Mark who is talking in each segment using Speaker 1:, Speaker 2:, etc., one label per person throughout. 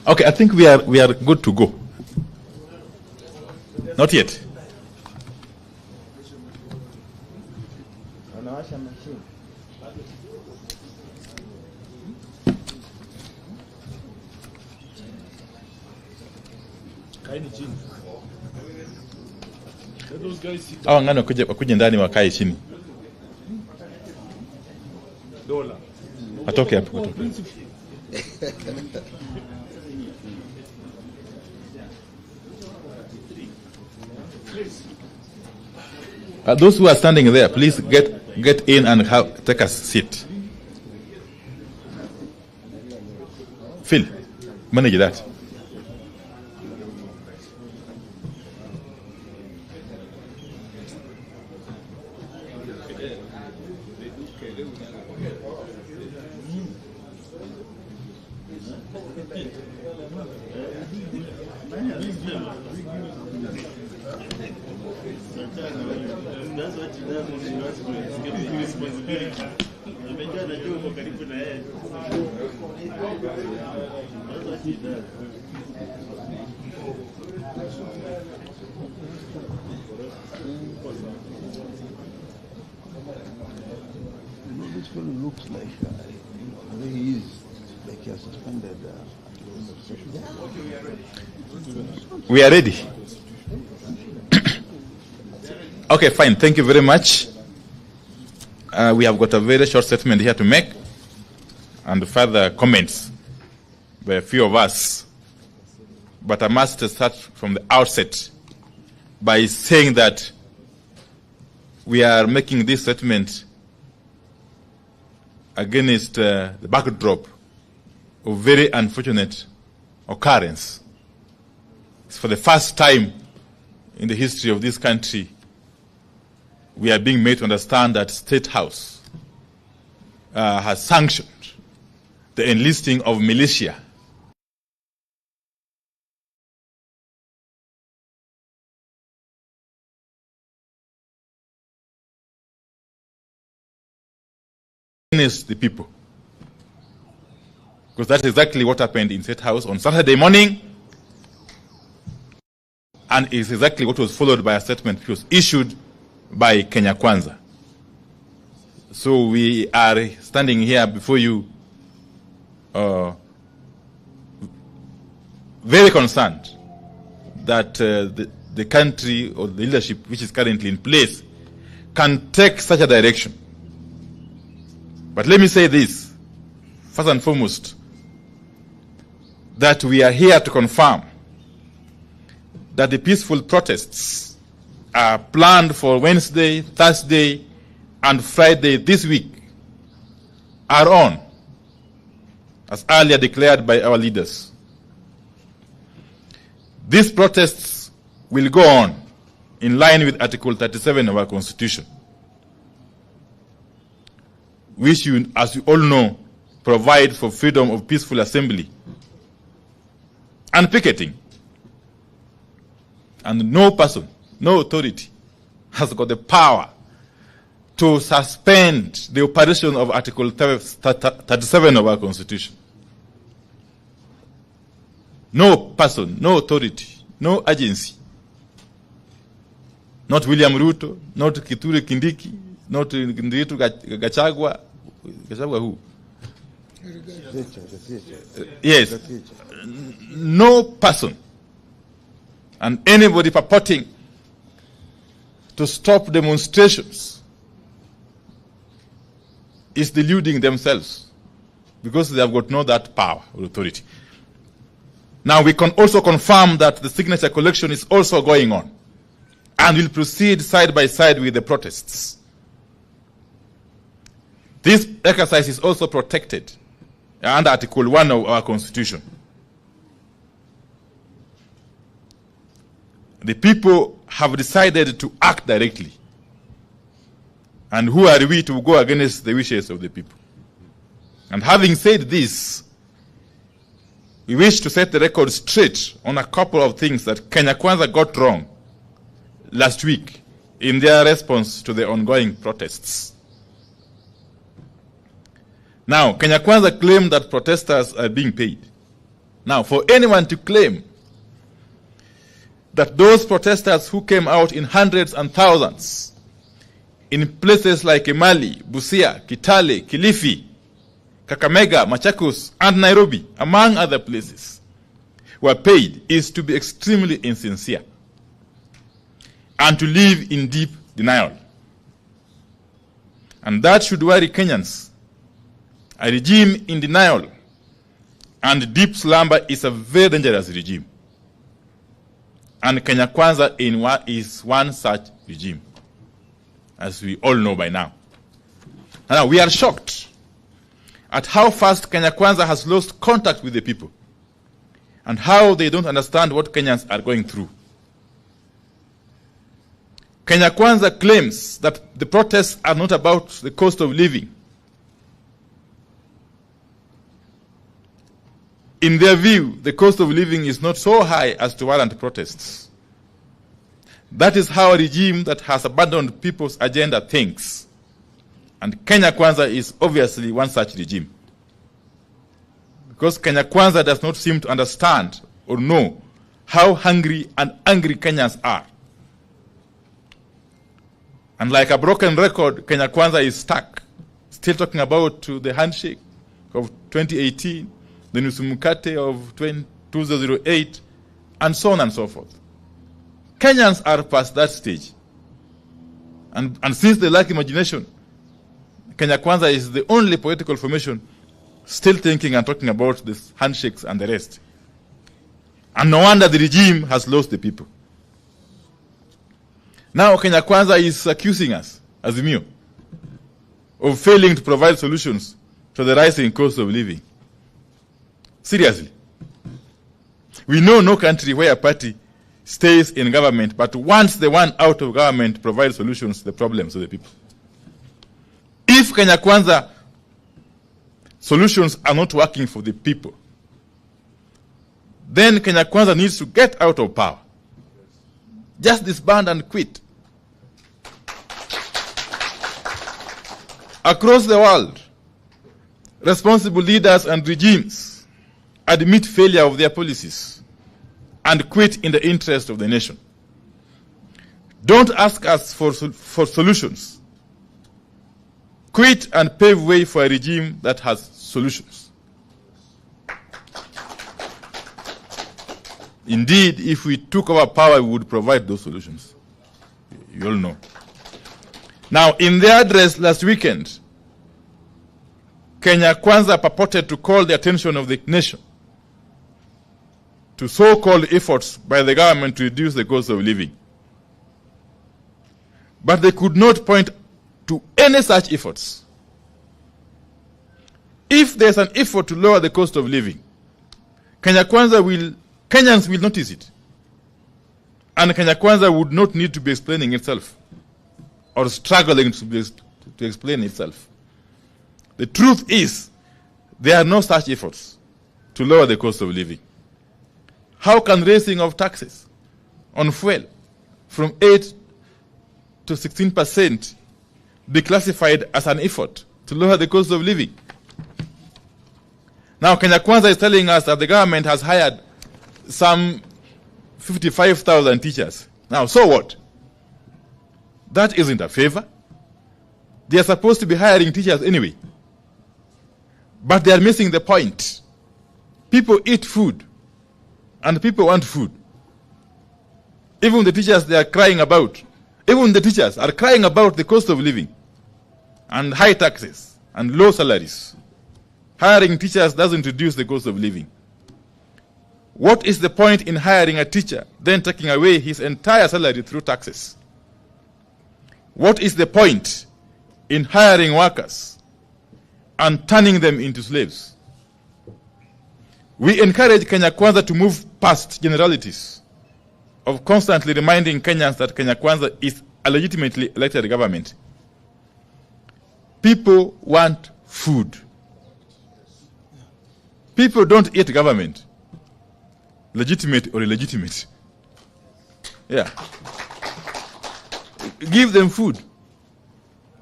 Speaker 1: Okay, I think we are good to go. Not yet. Hawa ngano kuja ndani wakae chini. Atoke hapo. Those who are standing there, please get in and take a seat. Phil, manage that.
Speaker 2: This fellow looks like the way he is, like he has suspended.
Speaker 1: We are ready. Okay, fine. Thank you very much. We have got a very short statement here to make and further comments by a few of us. But I must start from the outset by saying that we are making this statement against the backdrop of very unfortunate occurrence. It's for the first time in the history of this country we are being made to understand that State House has sanctioned the enlisting of militia against the people. Because that's exactly what happened in State House on Saturday morning, and it's exactly what was followed by a statement which was issued by Kenya Kwanza. So we are standing here before you very concerned that the country or the leadership which is currently in place can take such a direction. But let me say this, first and foremost, that we are here to confirm that the peaceful protests are planned for Wednesday, Thursday, and Friday this week are on, as earlier declared by our leaders. These protests will go on in line with Article 37 of our Constitution, which, as you all know, provides for freedom of peaceful assembly and picketing. And no person, no authority has got the power to suspend the operation of Article 37 of our Constitution. No person, no authority, no agency, not William Ruto, not Kithure Kindiki, not Ndiritu Gachagua. Gachagua who? Yes. No person and anybody purporting to stop demonstrations is deluding themselves, because they have got no that power or authority. Now we can also confirm that the signature collection is also going on and will proceed side by side with the protests. This exercise is also protected under Article 1 of our Constitution. The people have decided to act directly. And who are we to go against the wishes of the people? And having said this, we wish to set the record straight on a couple of things that Kenya Kwanza got wrong last week in their response to the ongoing protests. Now, Kenya Kwanza claimed that protesters are being paid. Now, for anyone to claim that those protesters who came out in hundreds and thousands in places like Emali, Busia, Kitale, Kilifi, Kakamega, Machakos, and Nairobi, among other places, were paid is to be extremely insincere and to live in deep denial. And that should worry Kenyans. A regime in denial and deep slumber is a very dangerous regime. And Kenya Kwanza is one such regime, as we all know by now. Now, we are shocked at how fast Kenya Kwanza has lost contact with the people and how they don't understand what Kenyans are going through. Kenya Kwanza claims that the protests are not about the cost of living. In their view, the cost of living is not so high as to warrant protests. That is how a regime that has abandoned people's agenda thinks. And Kenya Kwanza is obviously one such regime. Because Kenya Kwanza does not seem to understand or know how hungry and angry Kenyans are. And like a broken record, Kenya Kwanza is stuck, still talking about the handshake of 2018, the Nusumukate of 2008, and so on and so forth. Kenyans are past that stage. And since they lack imagination, Kenya Kwanza is the only political formation still thinking and talking about these handshakes and the rest. And no wonder the regime has lost the people. Now Kenya Kwanza is accusing us, Azimio, of failing to provide solutions to the rising cost of living. Seriously. We know no country where a party stays in government, but once the one out of government provides solutions to the problems of the people. If Kenya Kwanza solutions are not working for the people, then Kenya Kwanza needs to get out of power. Just disband and quit. Across the world, responsible leaders and regimes admit failure of their policies and quit in the interest of the nation. Don't ask us for solutions. Quit and pave way for a regime that has solutions. Indeed, if we took over power, we would provide those solutions. You all know. Now, in their address last weekend, Kenya Kwanza purported to call the attention of the nation to so-called efforts by the government to reduce the cost of living. But they could not point to any such efforts. If there's an effort to lower the cost of living, Kenyans will notice it. And Kenya Kwanza would not need to be explaining itself or struggling to explain itself. The truth is, there are no such efforts to lower the cost of living. How can raising of taxes on fuel from 8 to 16% be classified as an effort to lower the cost of living? Now, Kenya Kwanza is telling us that the government has hired some 55,000 teachers. Now, so what? That isn't a favor. They are supposed to be hiring teachers anyway. But they are missing the point. People eat food, and people want food. Even the teachers they are crying about, even the teachers are crying about the cost of living and high taxes and low salaries. Hiring teachers doesn't reduce the cost of living. What is the point in hiring a teacher, then taking away his entire salary through taxes? What is the point in hiring workers and turning them into slaves? We encourage Kenya Kwanza to move past generalities of constantly reminding Kenyans that Kenya Kwanza is a legitimately elected government. People want food. People don't eat government, legitimate or illegitimate. Yeah. Give them food,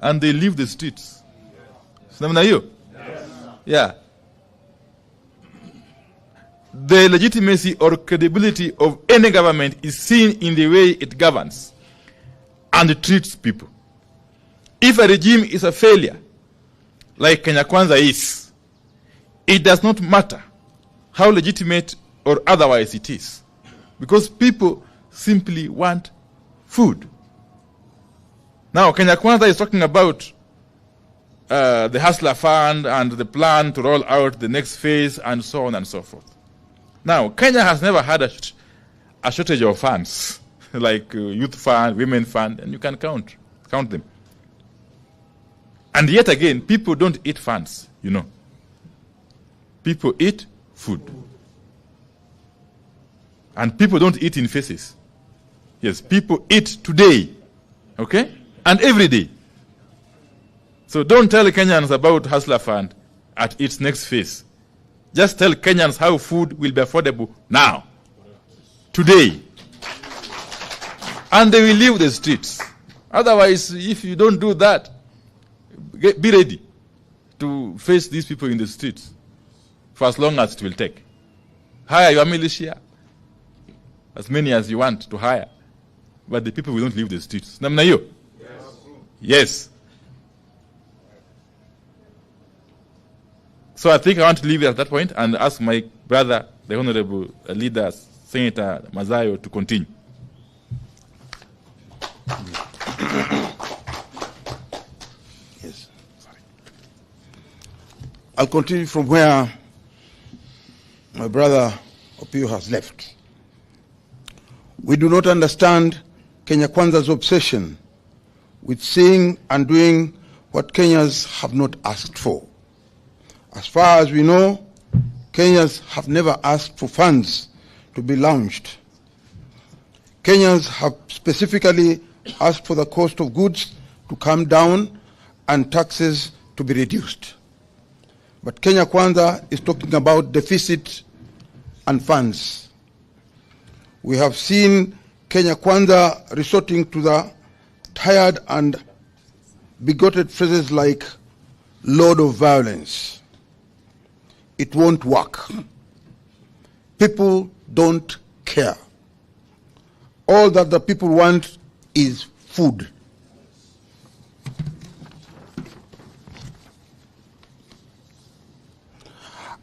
Speaker 1: and they leave the streets. Yes. Yeah. the legitimacy or credibility of any government is seen in the way it governs and treats people. If a regime is a failure, like Kenya Kwanza is, it does not matter how legitimate or otherwise it is, because people simply want food. Now, Kenya Kwanza is talking about the Hustler Fund and the plan to roll out the next phase and so on and so forth. Now, Kenya has never had a shortage of funds, like youth fund, women fund, and you can count them. And yet again, people don't eat funds, you know. People eat food. And people don't eat in faces. Yes, people eat today, okay? And every day. So don't tell Kenyans about Hustler Fund at its next phase. Just tell Kenyans how food will be affordable now, today. And they will leave the streets. Otherwise, if you don't do that, be ready to face these people in the streets for as long as it will take. Hire your militia, as many as you want to hire, but the people will not leave the streets. Namna hiyo? Yes. So I think I want to leave it at that point and ask my brother, the Honorable Leader, Senator Mazayo, to continue.
Speaker 2: Yes. Sorry. I'll continue from where my brother Opio has left. We do not understand Kenya Kwanza's obsession with saying and doing what Kenyans have not asked for. As far as we know, Kenyans have never asked for funds to be launched. Kenyans have specifically asked for the cost of goods to come down and taxes to be reduced. But Kenya Kwanza is talking about deficit and funds. We have seen Kenya Kwanza resorting to the tired and bigoted phrases like "lord of violence." It won't work. People don't care. All that the people want is food.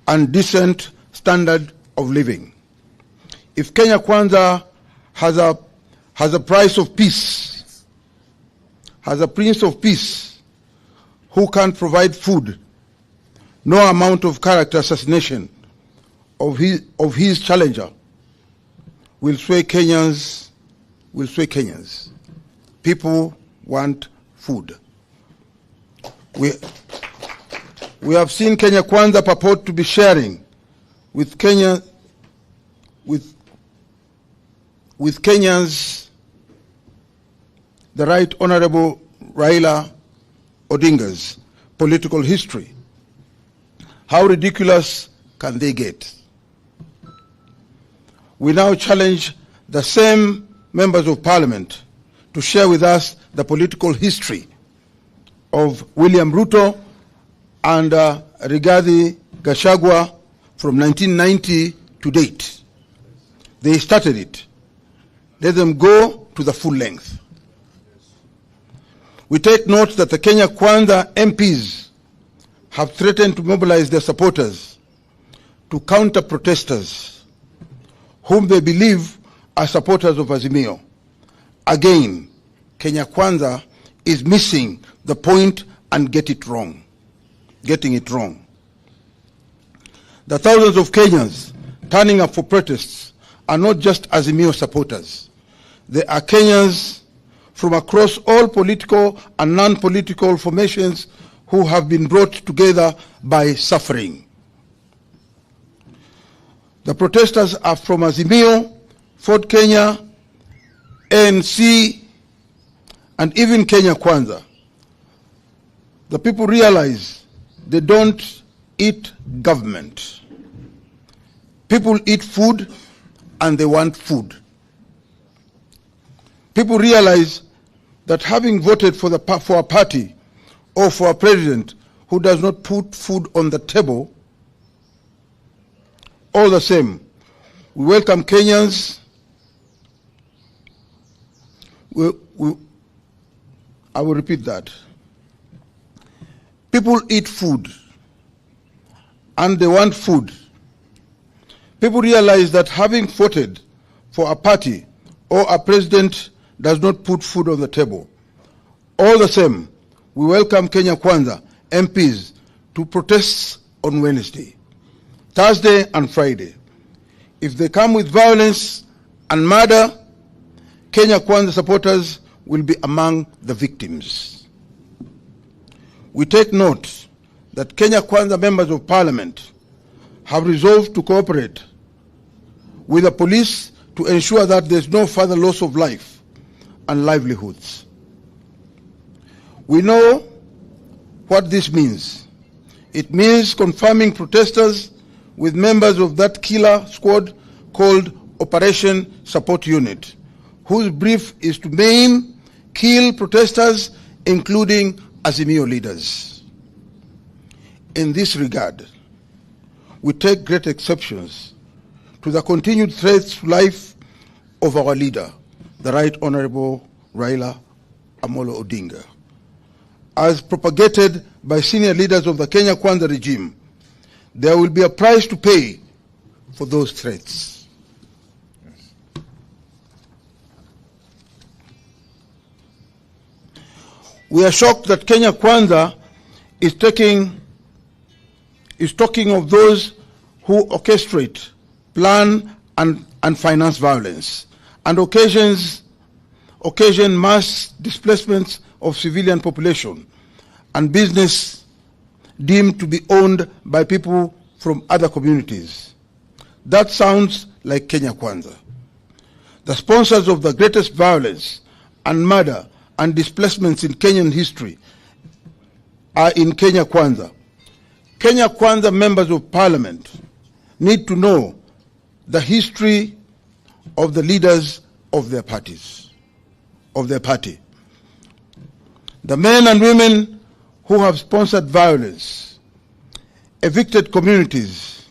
Speaker 2: And decent standard of living. If Kenya Kwanza has a price of peace, has a prince of peace who can provide food, no amount of character assassination of his challenger will sway Kenyans. People want food. We have seen Kenya Kwanza purport to be sharing with Kenyans the Right Honorable Raila Odinga's political history. How ridiculous can they get? We now challenge the same members of parliament to share with us the political history of William Ruto and Rigathi Gachagua from 1990 to date. They started it. Let them go to the full length. We take note that the Kenya Kwanza MPs have threatened to mobilize their supporters to counter protesters whom they believe are supporters of Azimio. Again, Kenya Kwanza is missing the point and getting it wrong. The thousands of Kenyans turning up for protests are not just Azimio supporters. They are Kenyans from across all political and non-political formations who have been brought together by suffering. The protesters are from Azimio, Ford Kenya, ANC, and even Kenya Kwanza. The people realize they don't eat government. People eat food and they want food. People realize that having voted for a party or for a president who does not put food on the table All the same, we welcome Kenyans. I will repeat that. People eat food, and they want food. People realize that having voted for a party or a president does not put food on the table. All the same, we welcome Kenya Kwanza MPs to protest on Wednesday, Thursday, and Friday. If they come with violence and murder, Kenya Kwanza supporters will be among the victims. We take note that Kenya Kwanza members of parliament have resolved to cooperate with the police to ensure that there's no further loss of life and livelihoods. We know what this means. It means confirming protesters with members of that killer squad called Operation Support Unit, whose brief is to maim, kill protesters, including Azimio leaders. In this regard, we take great exceptions to the continued threats to life of our leader, the Right Honorable Raila Amolo Odinga. As propagated by senior leaders of the Kenya Kwanza regime, there will be a price to pay for those threats. We are shocked that Kenya Kwanza is talking of those who orchestrate, plan, and finance violence, and occasion mass displacements of civilian population and business deemed to be owned by people from other communities. That sounds like Kenya Kwanza. The sponsors of the greatest violence and murder and displacements in Kenyan history are in Kenya Kwanza. Kenya Kwanza members of parliament need to know the history of the leaders of their parties, of their party. The men and women who have sponsored violence, evicted communities,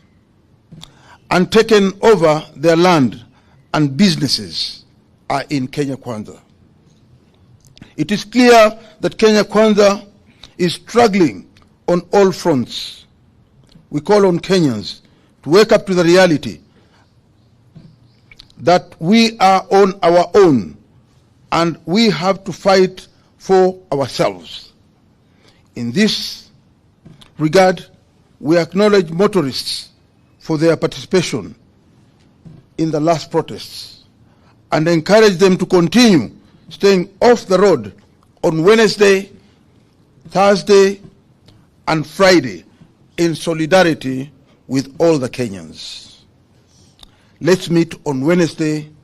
Speaker 2: and taken over their land and businesses are in Kenya Kwanza. It is clear that Kenya Kwanza is struggling on all fronts. We call on Kenyans to wake up to the reality that we are on our own and we have to fight for ourselves. In this regard, we acknowledge motorists for their participation in the last protests and encourage them to continue staying off the road on Wednesday, Thursday, and Friday in solidarity with all the Kenyans. Let's meet on Wednesday,